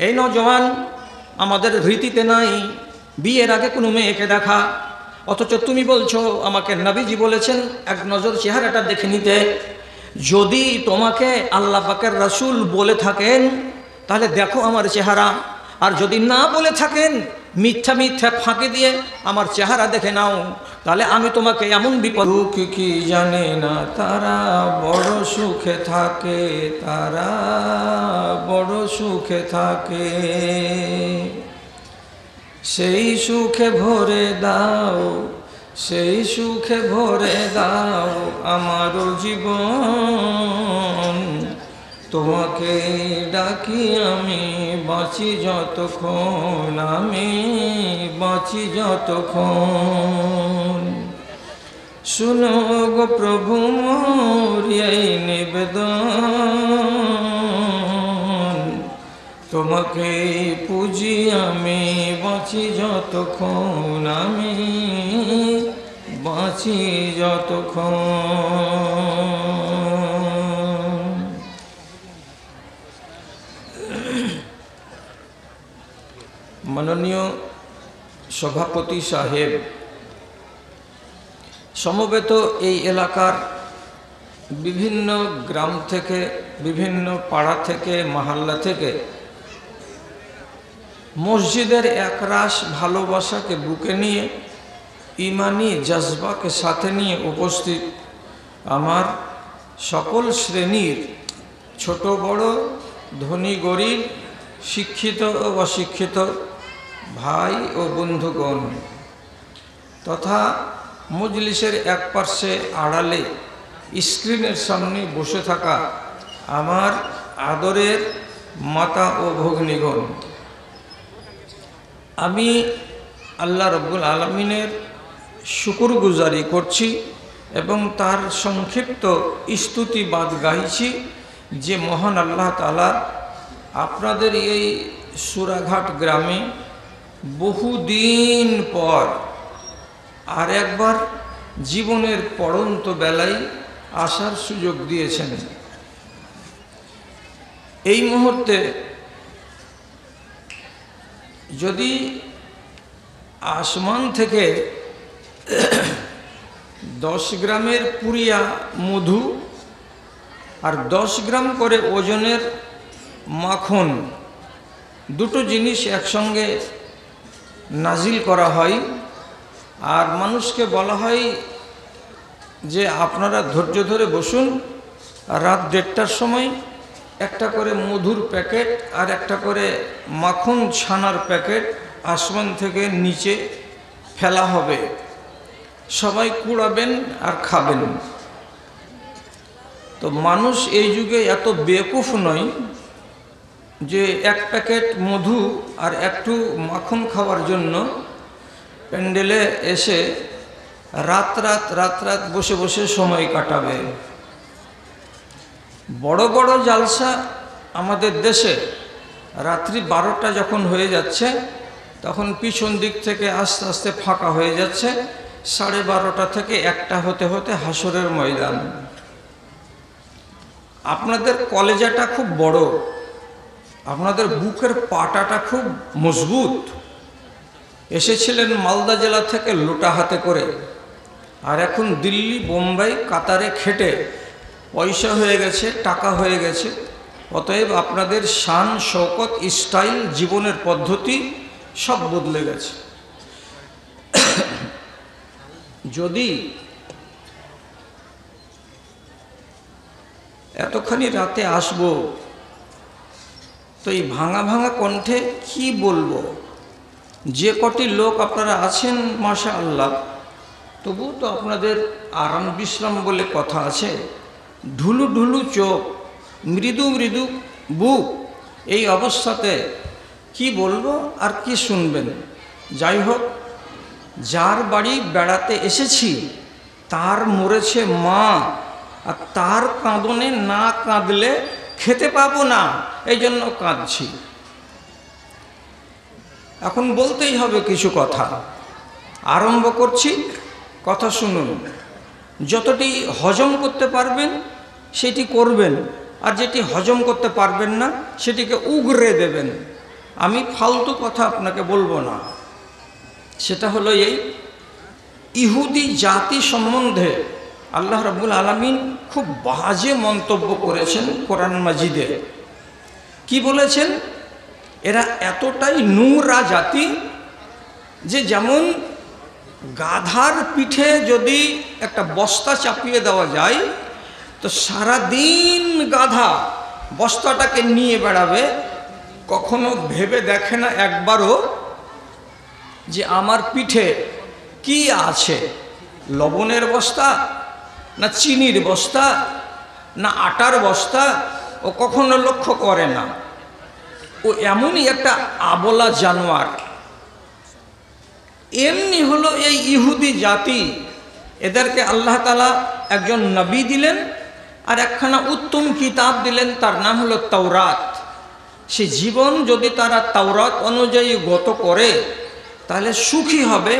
এই নওজওয়ান আমাদের রীতিতে নাই বিয়ের আগে কোনো মেয়েকে দেখা, অথচ তুমি বলছো আমাকে নবীজি বলেছেন এক নজর চেহারাটা দেখে নিতে। যদি তোমাকে আল্লাহ পাকের রাসূল বলে থাকেন তাহলে দেখো আমার চেহারা, আর যদি না বলে থাকেন মিথ্যা মিথ্যা ফাঁকি দিয়ে আমার চেহারা দেখে নাও, তাহলে আমি তোমাকে এমন বিপদ। কি জানে না তারা বড় সুখে থাকে, তারা বড় সুখে থাকে, সেই সুখে ভরে দাও, সেই সুখে ভরে দাও আমার জীবন। তোমাকে ডাকি আমি বাঁচি যতক্ষণ, আমি বাঁচি যতক্ষণ। শুনো গো প্রভু মোর এই নিবেদন, তোমাকে পুজি আমি বাঁচি যতক্ষণ, আমি বাঁচি যতক্ষণ। মাননীয় সভাপতি সাহেব, সমবেত এই এলাকার বিভিন্ন গ্রাম থেকে, বিভিন্ন পাড়া থেকে, মহল্লা থেকে মসজিদের একরাশ ভালোবাসাকে বুকে নিয়ে, ইমানি জজবাকে সাথে নিয়ে উপস্থিত আমার সকল শ্রেণীর ছোট বড়, ধনী গরিব, শিক্ষিত ও অশিক্ষিত ভাই ও বন্ধুগণ, তথা মজলিসের এক পার্শ্বে আড়ালে স্ক্রিনের সামনে বসে থাকা আমার আদরের মাতা ও ভগ্নীগণ, আমি আল্লাহ রব্বুল আলামিনের শুকরগুজারি করছি এবং তার সংক্ষিপ্ত স্তুতিবাদ গাইছি যে মহান আল্লাহ তাআলা আপনাদের এই সুরাঘাট গ্রামে বহুদিন পর আর একবার জীবনের পড়ন্ত বেলায় আসার সুযোগ দিয়েছেন। এই মুহূর্তে যদি আসমান থেকে 10 গ্রামের পুরিয়া মধু আর 10 গ্রাম করে ওজনের মাখন, দুটো জিনিস একসঙ্গে নাজিল করা হয় আর মানুষকে বলা হয় যে আপনারা ধৈর্য ধরে বসুন, রাত 1:30টার সময় একটা করে মধুর প্যাকেট আর একটা করে মাখন ছানার প্যাকেট আসমান থেকে নিচে ফেলা হবে, সবাই কুড়াবেন আর খাবেন। তো মানুষ এই যুগে এত বেকুফ নয় যে এক প্যাকেট মধু আর একটু মাখন খাওয়ার জন্য প্যান্ডেলে এসে রাত রাত বসে বসে সময় কাটাবে। বড় বড় জালসা আমাদের দেশে রাত্রি 12টা যখন হয়ে যাচ্ছে তখন পিছন দিক থেকে আস্তে আস্তে ফাঁকা হয়ে যাচ্ছে, 12:30 থেকে 1টা হতে হতে হাসরের ময়দান। আপনাদের কলেজাটা খুব বড়, আপনাদের বুকের পাটাটা খুব মজবুত। এসেছিলেন মালদা জেলা থেকে লোটা হাতে করে, আর এখন দিল্লি, বোম্বাই, কাতারে খেটে পয়সা হয়ে গেছে, টাকা হয়ে গেছে। অতএব আপনাদের শান শৌকত, স্টাইল, জীবনের পদ্ধতি সব বদলে গেছে। যদি এতখানি রাতে আসবো তো এই ভাঙা ভাঙা কণ্ঠে কি বলবো? যে কটি লোক আপনারা আছেন মাশাআল্লাহ, তবু তো আপনাদের আরাম বিশ্রাম বলে কথা আছে। ঢুলু ঢুলু চোখ, মৃদু মৃদু বুক, এই অবস্থাতে কি বলবো আর কি শুনবেন? যাই হোক, যার বাড়ি বেড়াতে এসেছি তার মরেছে মা, আর তার কাঁদনে না কাঁদলে খেতে পাবো না, এই জন্য কাঁদছি। এখন বলতেই হবে কিছু কথা। আরম্ভ করছি, কথা শুনুন। যতটি হজম করতে পারবেন সেটি করবেন, আর যেটি হজম করতে পারবেন না সেটিকে উগরে দেবেন। আমি ফালতু কথা আপনাকে বলবো না। সেটা হলো এই ইহুদি জাতি সম্বন্ধে আল্লাহ রাব্বুল আলামিন খুব বাজে মন্তব্য করেছেন কোরআন মাজিদে। কি বলেছেন? এরা এতটাই নোংরা জাতি যে যেমন গাধার পিঠে যদি একটা বস্তা চাপিয়ে দেওয়া যায় তো সারা দিন গাধা বস্তাটাকে নিয়ে বেড়াবে, কখনো ভেবে দেখে না একবারও যে আমার পিঠে কি আছে, লবণের বস্তা না চিনির বস্তা না আটার বস্তা, ও কখনো লক্ষ্য করে না। ও এমনই একটা আবলা জানোয়ার। এমনি হলো এই ইহুদি জাতি। এদেরকে আল্লাহ তাআলা একজন নবী দিলেন আর একখানা উত্তম কিতাব দিলেন, তার নাম হলো তাওরাত। সে জীবন যদি তারা তাওরাত অনুযায়ী গত করে তাহলে সুখী হবে,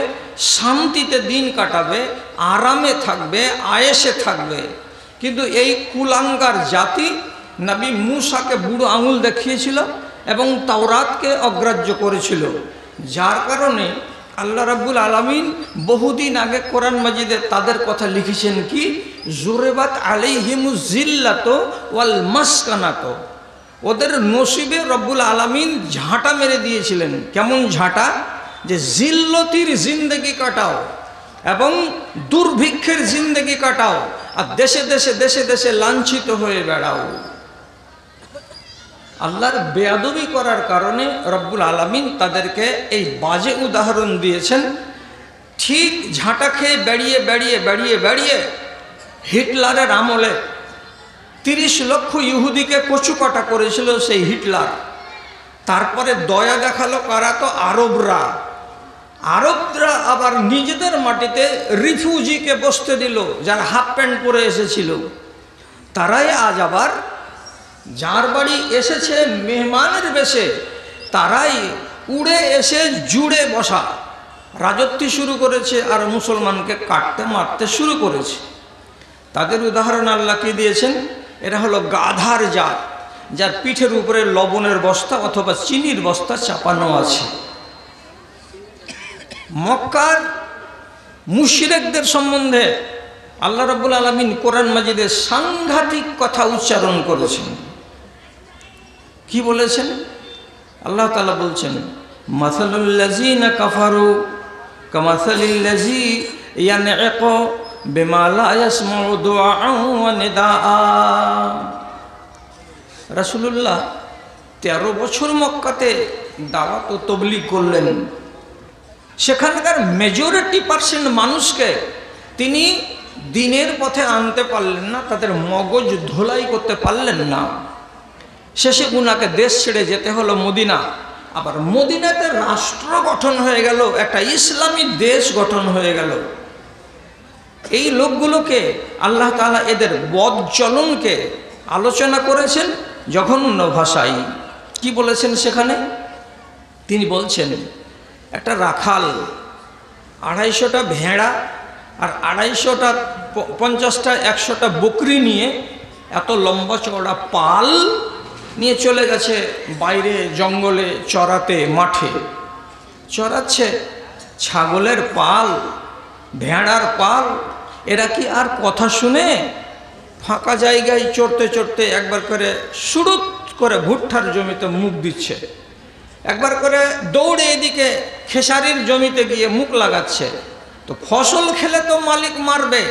শান্তিতে দিন কাটাবে, আরামে থাকবে, আয়েশে থাকবে। কিন্তু এই কুলাঙ্গার জাতি নবী মূসাকে বুড়ো আঙুল দেখিয়েছিল এবং তাওরাতকে অগ্রাহ্য করেছিল, যার কারণে আল্লাহ রাব্বুল আলামিন বহুদিন আগে কোরআন মাজিদে তাদের কথা লিখেছেন কি, জুরিবাত আলাইহিমুজ জিল্লাতু ওয়াল মাসকানাতু। ওদের নসিবে রব্বুল আলামিন ঝাঁটা মেরে দিয়েছিলেন। কেমন ঝাঁটা? যে জিল্লতির জিন্দেগি কাটাও এবং দুর্ভিক্ষের জিন্দেগি কাটাও আর দেশে দেশে দেশে দেশে লাঞ্ছিত হয়ে বেড়াও। আল্লাহর বেয়াদবি করার কারণে রব্বুল আলামিন তাদেরকে এই বাজে উদাহরণ দিয়েছেন। ঠিক ঝাঁটা খেয়ে বেড়িয়ে বেড়িয়ে বেড়িয়ে বেড়িয়ে হিটলারের আমলে 30 লক্ষ ইহুদিকে কচুকাটা করেছিল সেই হিটলার। তারপরে দয়া দেখালো কারা? তো আরবরা। আরবরা আবার নিজেদের মাটিতে রিফিউজিকে বসতে দিল, যারা হাফ প্যান্ট পরে এসেছিল। তারাই আজ আবার যার বাড়ি এসেছে মেহমানের বেশে, তারাই উড়ে এসে জুড়ে বসা রাজত্ব শুরু করেছে আর মুসলমানকে কাটতে মারতে শুরু করেছে। তাদের উদাহরণ আল্লাহ কি দিয়েছেন? এরা হলো গাধার জাত, যার পিঠের উপরে লবণের বস্তা অথবা চিনির বস্তা চাপানো আছে। মক্কার মুশরিকদের সম্বন্ধে আল্লাহ রাব্বুল আলামিন কোরআন মাজিদে সাংঘাতিক কথা উচ্চারণ করেছেন। কি বলেছেন? আল্লাহ তাআলা বলছেন, মাসালুল লাযিনা কাফারু কামাসালিল লাযী ইয়ানঈকু বিমা লা ইয়াসমাউ দুআআ ওয়া নিদাআ। রাসূলুল্লাহ 13 বছর মক্কাতে দাওয়াত ও তাবলীগ করলেন। সেখানকার মেজরিটি পার্সেন্ট মানুষকে তিনি দিনের পথে আনতে পারলেন না, তাদের মগজ ধোলাই করতে পারলেন না। শেষে উনাকে দেশ ছেড়ে যেতে হলো মদিনা। আবার মদিনাতে রাষ্ট্র গঠন হয়ে গেল, একটা ইসলামী দেশ গঠন হয়ে গেল। এই লোকগুলোকে আল্লাহ তাআলা এদের বদচলনকে আলোচনা করেছেন জঘন্য ভাষায়। কি বলেছেন সেখানে? তিনি বলছেন, একটা রাখাল 250টা ভেড়া আর 250টা 50টা 100টা বকরি নিয়ে এত লম্বা চওড়া পাল নিয়ে চলে গেছে বাইরে জঙ্গলে চড়াতে, মাঠে চড়াচ্ছে। ছাগলের পাল, ভেড়ার পাল, এরা কি আর কথা শুনে? ফাঁকা জায়গায় চড়তে চড়তে একবার করে সুরুত করে ভুট্টার জমিতে মুখ দিচ্ছে, একবার করে দৌড়ে এদিকে খেসারির জমিতে গিয়ে মুখ লাগাচ্ছে। তো ফসল খেলে তো মালিক মারবে,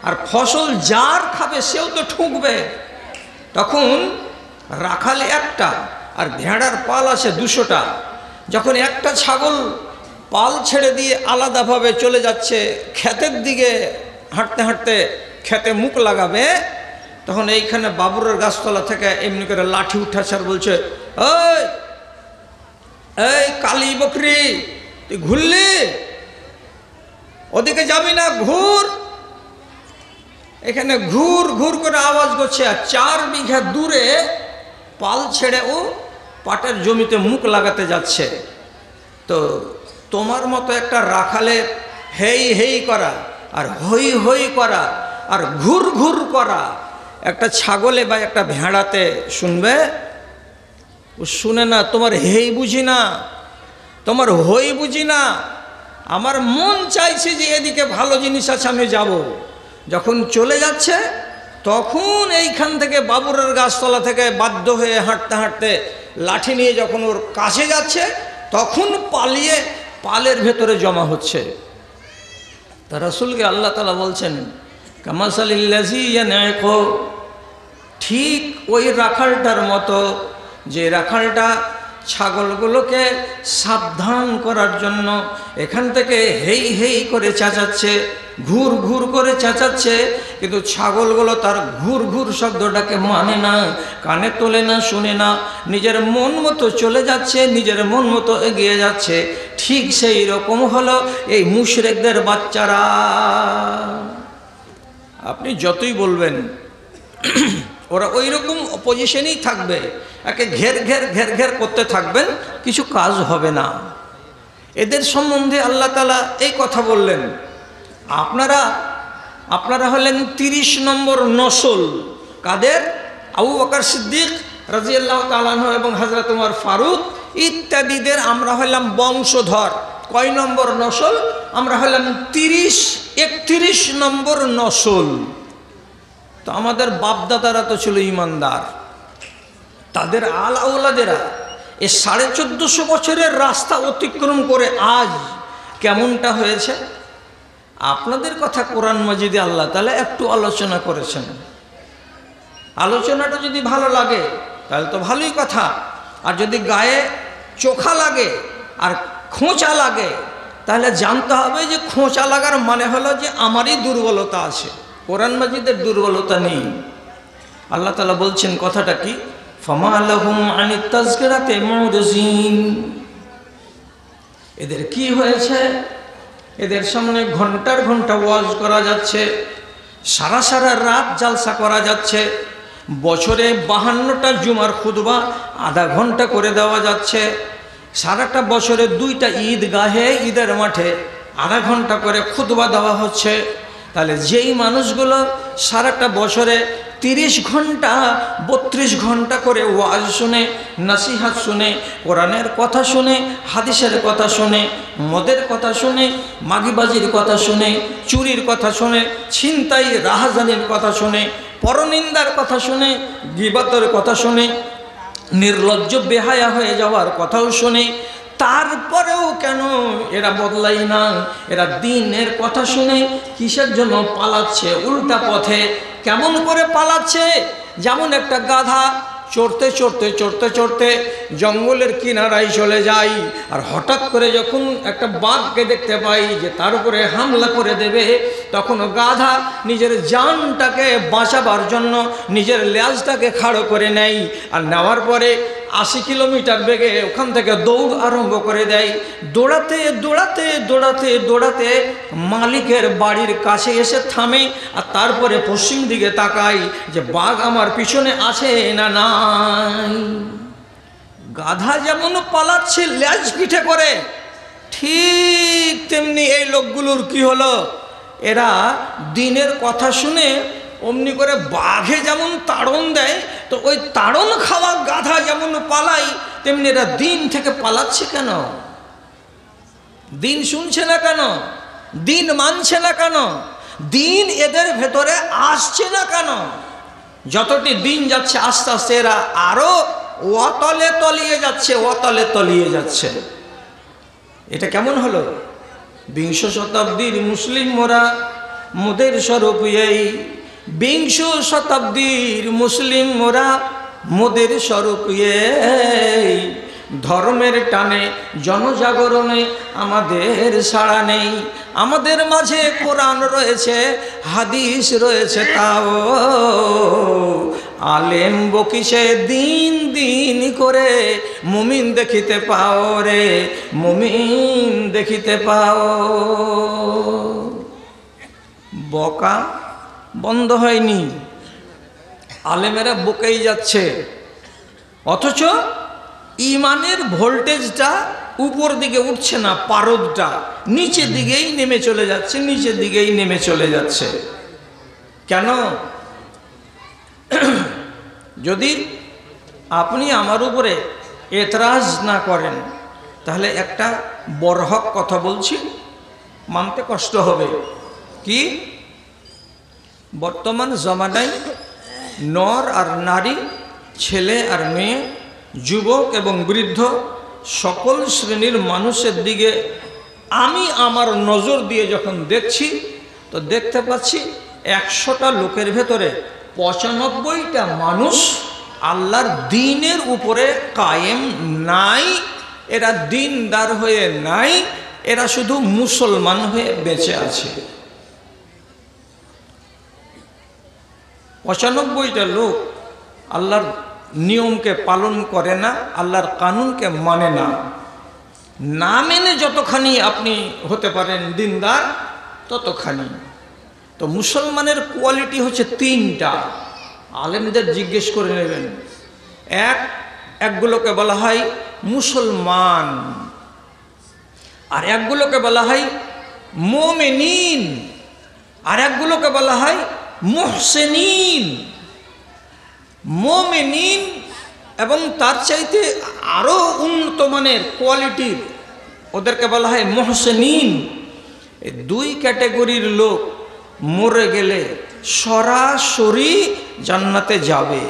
আর ফসল যার খাবে সেও তো ঠুকবে। তখন রাখাল একটা আর ভেড়ার পাল আছে 200টা। যখন একটা ছাগল পাল ছেড়ে দিয়ে আলাদাভাবে চলে যাচ্ছে ক্ষেতের দিকে, হাঁটতে হাঁটতে ক্ষেতে মুখ লাগাবে, তখন এইখানে বাবুরের গাছতলা থেকে এমনি করে লাঠি উঠাচ্ছে আর বলছে, ওই এই কালী বকরি, তুই ঘুরলি, ওদিকে যাবি না, ঘুর। এখানে ঘুর ঘুর করে আওয়াজ করছে, আর 4 বিঘা দূরে পাল ছেড়ে ও পাটের জমিতে মুখ লাগাতে যাচ্ছে। তো তোমার মতো একটা রাখালের হেই হেই করা আর হই হই করা আর ঘুর ঘুর করা একটা ছাগলে বা একটা ভেড়াতে শুনবে? ও শুনে না, তোমার হেই বুঝি না, তোমার হই বুঝি না, আমার মন চাইছে যে এদিকে ভালো জিনিস আছে আমি যাব। যখন চলে যাচ্ছে তখন এইখান থেকে বাবুরের গাছতলা থেকে বাধ্য হয়ে হাঁটতে হাঁটতে লাঠি নিয়ে যখন ওর কাছে যাচ্ছে তখন পালিয়ে পালের ভেতরে জমা হচ্ছে। তা রাসূলকে আল্লাহ তাআলা বলছেন কামাসালিল্লাযী ইয়ানআকু, ঠিক ওই রাখালটার মতো, যে রাখালটা ছাগলগুলোকে সাবধান করার জন্য এখান থেকে হেই হেই করে চেঁচাচ্ছে, ঘুর ঘুর করে চেঁচাচ্ছে, কিন্তু ছাগলগুলো তার ঘুর ঘুর শব্দটাকে মানে না, কানে তোলে না, শুনে না, নিজের মন মতো চলে যাচ্ছে, নিজের মন মতো এগিয়ে যাচ্ছে। ঠিক সেই রকম হলো এই মুশরিকদের বাচ্চারা। আপনি যতই বলবেন ওরা ওই রকম পজিশনেই থাকবে, একে ঘের ঘের ঘের ঘের করতে থাকবেন, কিছু কাজ হবে না। এদের সম্বন্ধে আল্লাহ তাআলা এই কথা বললেন, আপনারা হলেন 30 নম্বর নসল। কাদের? আবু বকর সিদ্দিক রাদিয়াল্লাহু তাআলা আনহু এবং হযরত ওমর ফারুক ইত্যাদিদের আমরা হলাম বংশধর। কয় নম্বর নসল? আমরা হলাম 31 নম্বর নসল। তো আমাদের বাপদাদারা তো ছিল ইমানদার, তাদের আল আওলাদেরা এই 1450 বছরের রাস্তা অতিক্রম করে আজ কেমনটা হয়েছে। আপনাদের কথা কোরআন মাজিদে আল্লাহ তাআলা একটু আলোচনা করেছেন। আলোচনাটা যদি ভালো লাগে তাহলে তো ভালোই কথা, আর যদি গায়ে চোখা লাগে আর খোঁচা লাগে তাহলে জানতে হবে যে খোঁচা লাগার মানে হলো যে আমারই দুর্বলতা আছে, কোরআন মাজিদের দুর্বলতা নেই। আল্লাহ তাআলা বলছেন কথাটা কি, ফামা লাহুম আনিত তাযকিরাতি মুরজিন। এদের কি হয়েছে? এদের সামনে ঘন্টার ঘন্টা ওয়াজ করা যাচ্ছে, সারা সারা রাত জালসা করা যাচ্ছে, বছরে 52টা জুমার খুতবা আধা ঘন্টা করে দেওয়া যাচ্ছে, সারাটা বছরে 2টা ঈদগাহে ঈদের মাঠে আধা ঘন্টা করে খুতবা দেওয়া হচ্ছে। তাহলে যেই মানুষগুলো সারাটা বছরে 30 ঘন্টা 32 ঘন্টা করে ওয়াজ শুনে, নসিহত শুনে, কোরআনের কথা শুনে, হাদিসের কথা শুনে, মদের কথা শুনে, মাগিবাজির কথা শুনে, চুরির কথা শুনে, ছিনতাই রাহাজানির কথা শুনে, পরনিন্দার কথা শুনে, গীবতের কথা শুনে, নির্লজ্জ বেহায়া হয়ে যাওয়ার কথাও শুনে, তারপরেও কেন এরা বদলাই না? এরা দিনের কথা শুনে কিসের জন্য পালাচ্ছে উল্টা পথে? কেমন করে পালাচ্ছে? যেমন একটা গাধা চড়তে চড়তে চড়তে চড়তে জঙ্গলের কিনারায় চলে যাই, আর হঠাৎ করে যখন একটা বাঘকে দেখতে পাই যে তার উপরে হামলা করে দেবে, তখন গাধা নিজের জানটাকে বাঁচাবার জন্য নিজের লেজটাকে খাড়ো করে নেয়, আর নেওয়ার পরে 80 কিলোমিটার বেগে ওখান থেকে দৌড় আরম্ভ করে দেয়। দৌড়াতে দৌড়াতে দৌড়াতে দৌড়াতে মালিকের বাড়ির কাছে এসে থামে, আর তারপরে পশ্চিম দিকে তাকাই যে বাঘ আমার পিছনে আছে না নাই। গাধা যেমন পালাচ্ছে লেজ পিঠে করে, ঠিক তেমনি এই লোকগুলোর কি হলো, এরা দিনের কথা শুনে অমনি করে বাঘে যেমন তাড়ন দেয়, তো ওই তাড়ন খাওয়া গাধা যেমন পালাই, তেমনি এরা দিন থেকে পালাচ্ছে কেন? দিন শুনছে না কেন? দিন মানছে না কেন? দিন এদের ভেতরে আসছে না কেন? যতটি দিন যাচ্ছে আস্তে আস্তে এরা আরো অতলে তলিয়ে যাচ্ছে, অতলে তলিয়ে যাচ্ছে। এটা কেমন হলো? 20 শতাব্দীর মুসলিম মোরা মোদের স্বরূপ এই, 20 শতাব্দীর মুসলিম মোরা মোদের স্বরূপ এই। ধর্মের টানে জনজাগরণে আমাদের সাড়া নেই, আমাদের মাঝে কোরআন রয়েছে, হাদিস রয়েছে, তাও আলেম বকিছে দিন দিন করে, মুমিন দেখিতে পাও রে, মুমিন দেখিতে পাও। বকা বন্ধ হয়নি, আলেমেরা বকেই যাচ্ছে, অথচ ইমানের ভোল্টেজটা উপর দিকে উঠছে না, পারদটা নিচের দিকেই নেমে চলে যাচ্ছে, নিচের দিকেই নেমে চলে যাচ্ছে। কেন? যদি আপনি আমার উপরে এতরাজ না করেন, তাহলে একটা বরহক কথা বলছি, মানতে কষ্ট হবে। কি? বর্তমান জমানায় নর আর নারী, ছেলে আর মেয়ে, যুবক এবং বৃদ্ধ সকল শ্রেণীর মানুষের দিকে আমি আমার নজর দিয়ে যখন দেখছি, তো দেখতে পাচ্ছি 100টা লোকের ভেতরে 95টা মানুষ আল্লাহর দ্বীনের উপরে কায়েম নাই। এরা দ্বীনদার হয়ে নাই, এরা শুধু মুসলমান হয়ে বেঁচে আছে। 95টা লোক আল্লাহর নিয়মকে পালন করে না, আল্লাহর কানুনকে মানে না। না মেনে যতখানি আপনি হতে পারেন দিনদার, ততখানি। তো মুসলমানের কোয়ালিটি হচ্ছে 3টা। আলেমদের জিজ্ঞেস করে নেবেন। একগুলোকে বলা হয় মুসলমান, আর একগুলোকে বলা হয় মুমিনিন, আর একগুলোকে বলা হয় মুহসিনিন। মুমিনিন এবং তার চাইতে আরো উন্নত মানের কোয়ালিটির, ওদেরকে বলা হয় মুহসিনিন। এই 2 ক্যাটাগরির লোক মরে গেলে সরাসরি জান্নাতে যাবে,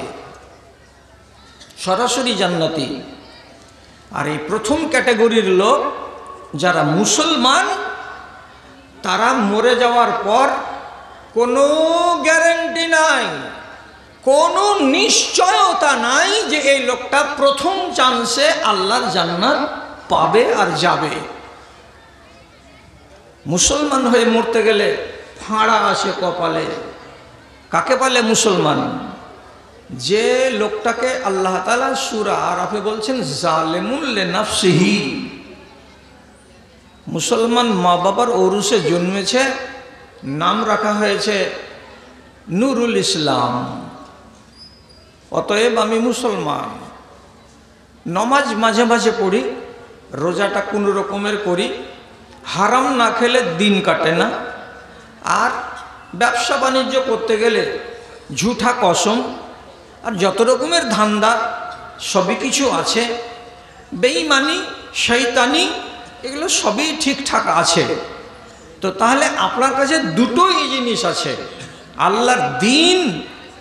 সরাসরি জান্নাতি। আর এই প্রথম ক্যাটাগরির লোক যারা মুসলমান, তারা মরে যাওয়ার পর কোনো গ্যারান্টি নাই, কোনো নিশ্চয়তা নাই যে এই লোকটা প্রথম চান্সে আল্লাহর জান্নাত পাবে আর যাবে। মুসলমান হয়ে মরতে গেলে ফাঁড়া আসে কপালে। কাকে বলে মুসলমান? যে লোকটাকে আল্লাহ তাআলা সূরা আরাফে বলছেন জালিমুল লিনাফসিহি। মুসলমান মা বাবার ঔরসে জন্মেছে, নাম রাখা হয়েছে নুরুল ইসলাম, অতএব আমি মুসলমান। নমাজ মাঝে মাঝে পড়ি, রোজাটা কোনো রকমের করি, হারাম না খেলে দিন কাটে না। আর ব্যবসা বাণিজ্য করতে গেলে ঝুঠা কসম আর যত রকমের ধান্দা সবই কিছু আছে, বেঈমানি শয়তানি এগুলো সবই ঠিকঠাক আছে। তো তাহলে আপনার কাছে দুটোই জিনিস আছে, আল্লাহর দ্বীন,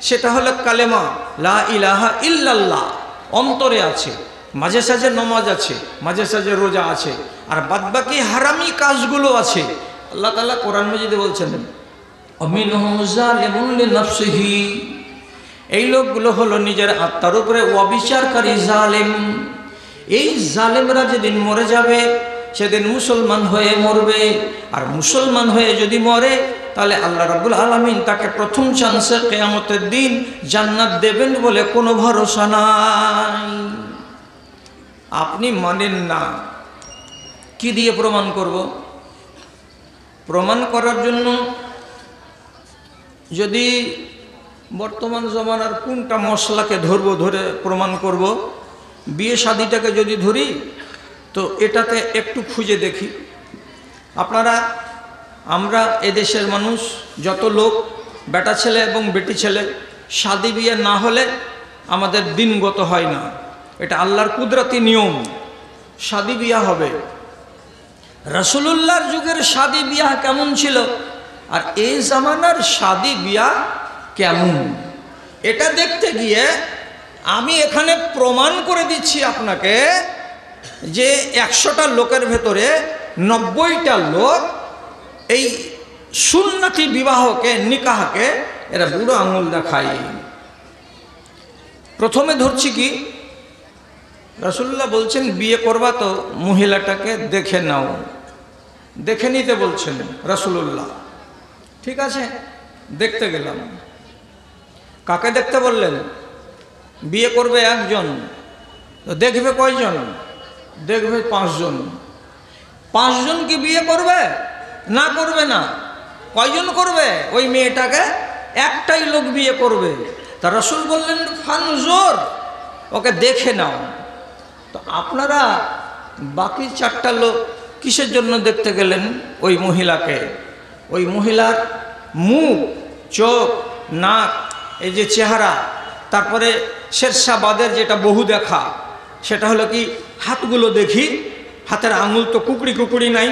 সেটা হলো কালেমা লা ইলাহা ইল্লাল্লাহ, অন্তরে আছে, মাঝে সাঝে নমাজ আছে, মাঝে সাঝে রোজা আছে, আর বাদবাকি হারামি কাজগুলো আছে। আল্লাহ তাআলা কোরআন মাজিদে বলছেন আমিনহুম যালিমুন লিনাফসিহি, এই লোকগুলো হলো নিজের আত্মার উপরে অবিচারকারী জালেম। এই জালেমরা যেদিন মরে যাবে সেদিন মুসলমান হয়ে মরবে, আর মুসলমান হয়ে যদি মরে তাহলে আল্লাহ রাব্বুল আলামিন তাকে প্রথম চান্সে কিয়ামতের দিন জান্নাত দেবেন বলে কোনো ভরসা নাই। আপনি মানেন না, কি দিয়ে প্রমাণ করব? প্রমাণ করার জন্য যদি বর্তমান জমানার কোনটা মশলাকে ধরবো, ধরে প্রমাণ করব, বিয়ে শাদিটাকে যদি ধরি তো এটাতে একটু খুঁজে দেখি। আপনারা, আমরা এদেশের মানুষ যত লোক, বেটা ছেলে এবং বেটি ছেলে, শাদি বিয়ে না হলে আমাদের দিনগত হয় না। এটা আল্লাহর কুদরতি নিয়ম, শাদি বিয়া হবে। রাসূলুল্লাহর যুগের শাদি বিয়া কেমন ছিল আর এই জামানার শাদি বিয়া কেমন, এটা দেখতে গিয়ে আমি এখানে প্রমাণ করে দিচ্ছি আপনাকে যে 100টা লোকের ভেতরে 90টা লোক এই সুন্নতি বিবাহকে, নিকাহকে এরা বুড়ো আঙুল দেখায়। প্রথমে ধরছি কি, রাসূলুল্লাহ বলছেন বিয়ে করবা তো মহিলাটাকে দেখে নাও, দেখে নিতে বলছেন রাসূলুল্লাহ। ঠিক আছে, দেখতে গেলাম। কাকে দেখতে বললেন? বিয়ে করবে একজন, দেখবে কয়জন? দেখবে 5 জন। 5 জন কি বিয়ে করবে? না, করবে না। কয়জন করবে? ওই মেয়েটাকে একটাই লোক বিয়ে করবে। তা রাসূল বললেন ফানজুর, ওকে দেখে নাও। তো আপনারা বাকি 4টা লোক কিসের জন্য দেখতে গেলেন ওই মহিলাকে? ওই মহিলার মুখ, চোখ, নাক, এই যে চেহারা, তারপরে শেরশাবাদের যেটা বহু দেখা, সেটা হলো কি, হাতগুলো দেখি, হাতের আঙুল তো কুকড়ি কুকড়ি নাই,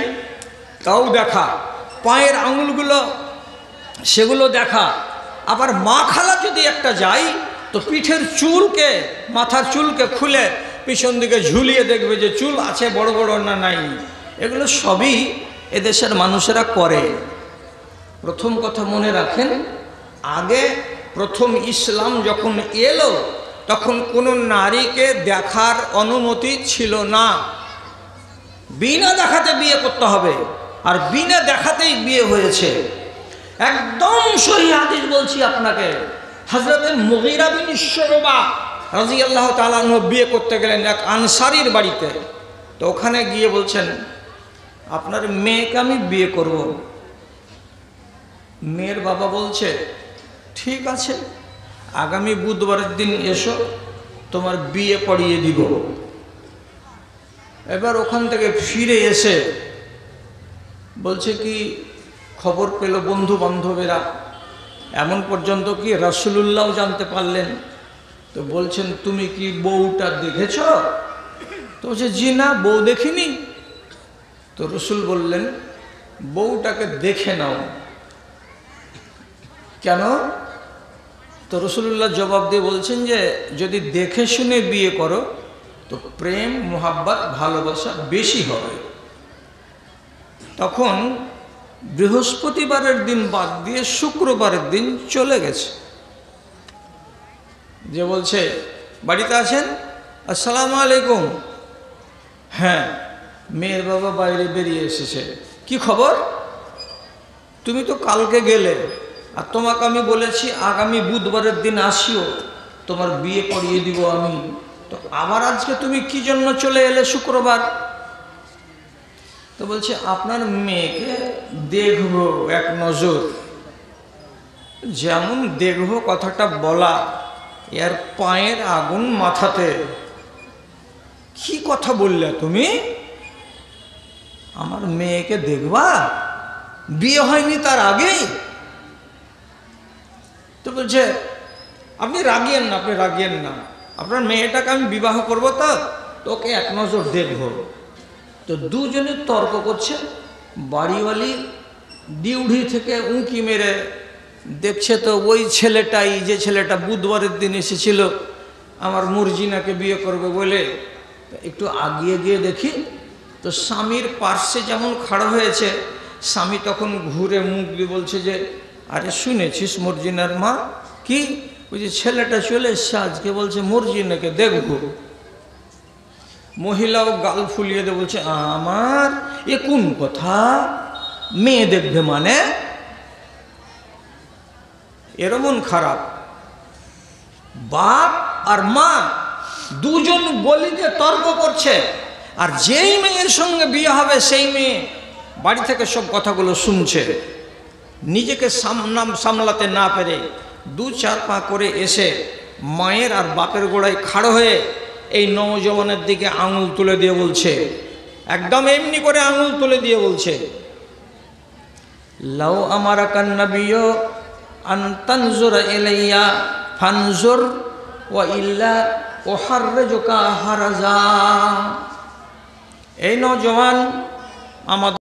তাও দেখা, পায়ের আঙুলগুলো সেগুলো দেখা। আবার মা খালা যদি একটা যাই তো পিঠের চুলকে, মাথার চুলকে খুলে পিছন দিকে ঝুলিয়ে দেখবে যে চুল আছে বড় বড় না নাই। এগুলো সবই এদেশের মানুষেরা করে। প্রথম কথা মনে রাখেন, আগে প্রথম ইসলাম যখন এলো তখন কোনো নারীকে দেখার অনুমতি ছিল না। বিনা দেখাতে বিয়ে করতে হবে, আর বিনা দেখাতেই বিয়ে হয়েছে। একদম সহিহ হাদিস বলছি আপনাকে। হযরত মুগীরা বিন শুবা রাদিয়াল্লাহু তাআলা আনহু বিয়ে করতে গেলেন এক আনসারীর বাড়িতে। তো ওখানে গিয়ে বলছেন, আপনার মেয়েকে আমি বিয়ে করব। মেয়ের বাবা বলছে, ঠিক আছে, আগামী বুধবারের দিন এসো, তোমার বিয়ে পড়িয়ে দিব। এবার ওখান থেকে ফিরে এসে বলছে কি, খবর পেল বন্ধু বান্ধবেরা, এমন পর্যন্ত কি রাসূলুল্লাহ জানতে পারলেন। তো বলছেন, তুমি কি বউটা দেখেছ? তো বলছে, জি না, বউ দেখিনি। তো রসুল বললেন, বউটাকে দেখে নাও। কেন? তো রাসূলুল্লাহ জবাব দিয়ে বলছেন যে যদি দেখে শুনে বিয়ে করো তো প্রেম, মোহাব্বত, ভালোবাসা বেশি হবে। তখন বৃহস্পতিবারের দিন বাদ দিয়ে শুক্রবারের দিন চলে গেছে। যে বলছে, বাড়িতে আছেন? আসসালামু আলাইকুম। হ্যাঁ। মেয়ের বাবা বাইরে বেরিয়ে এসেছে। কি খবর? তুমি তো কালকে গেলে, আর তোমাকে আমি বলেছি আগামী বুধবারের দিন আসিও, তোমার বিয়ে পড়িয়ে দিব আমি। তো আবার আজকে তুমি কি জন্য চলে এলে শুক্রবার? তো বলছে, আপনার মেয়েকে দেখবো এক নজর। যেমন দেখবো কথাটা বলা, এর পায়ের আগুন মাথাতে। কি কথা বললে তুমি? আমার মেয়েকে দেখবা? বিয়ে হয়নি তার আগেই? তো বলছে, আপনি রাগিয়েন না, আপনি রাগিয়েন না, আপনার মেয়েটাকে আমি বিবাহ করবো, তো তোকে এক নজর দেখব। তো দুজনে তর্ক করছে। বাড়িওয়ালি ডিউটি থেকে উঁকি মেরে দেখছে তো ওই ছেলেটাই, যে ছেলেটা বুধবারের দিন এসেছিল আমার মর্জিনাকে বিয়ে করবে বলে। একটু আগিয়ে গিয়ে দেখি তো স্বামীর পার্শ্বে যেমন খাড়া হয়েছে, স্বামী তখন ঘুরে মুখ দিয়ে বলছে যে, আরে শুনেছিস মর্জিনার মা? কি? ওই যে ছেলেটা চলে এসছে আজকে, বলছে মর্জিনাকে দেখবো। মহিলাও গাল ফুলিয়ে দিয়ে বলছে, আমার এ কোন কথা? মেয়ে দেখবে মানে? এরমন খারাপ। বাপ আর মা দুজন গলিতে তর্ক করছে, আর যেই মেয়ের সঙ্গে বিয়ে হবে সেই মেয়ে বাড়ি থেকে সব কথাগুলো শুনছে। নিজেকে সামলাতে না পেরে দু চার পা করে এসে মায়ের আর বাপের গোড়ায় খাড়ো হয়ে এই নওজওয়ানের দিকে আঙুল তুলে দিয়ে বলছে, একদম এমনি করে আঙুল তুলে দিয়ে বলছে, লাউ আমারাকান নাবিয়্যু আন তানজুরা ইলাইয়া ফানজুর ওয়া ইল্লা উহাররিজুকা হারাজা। এই নওজওয়ান আমাদের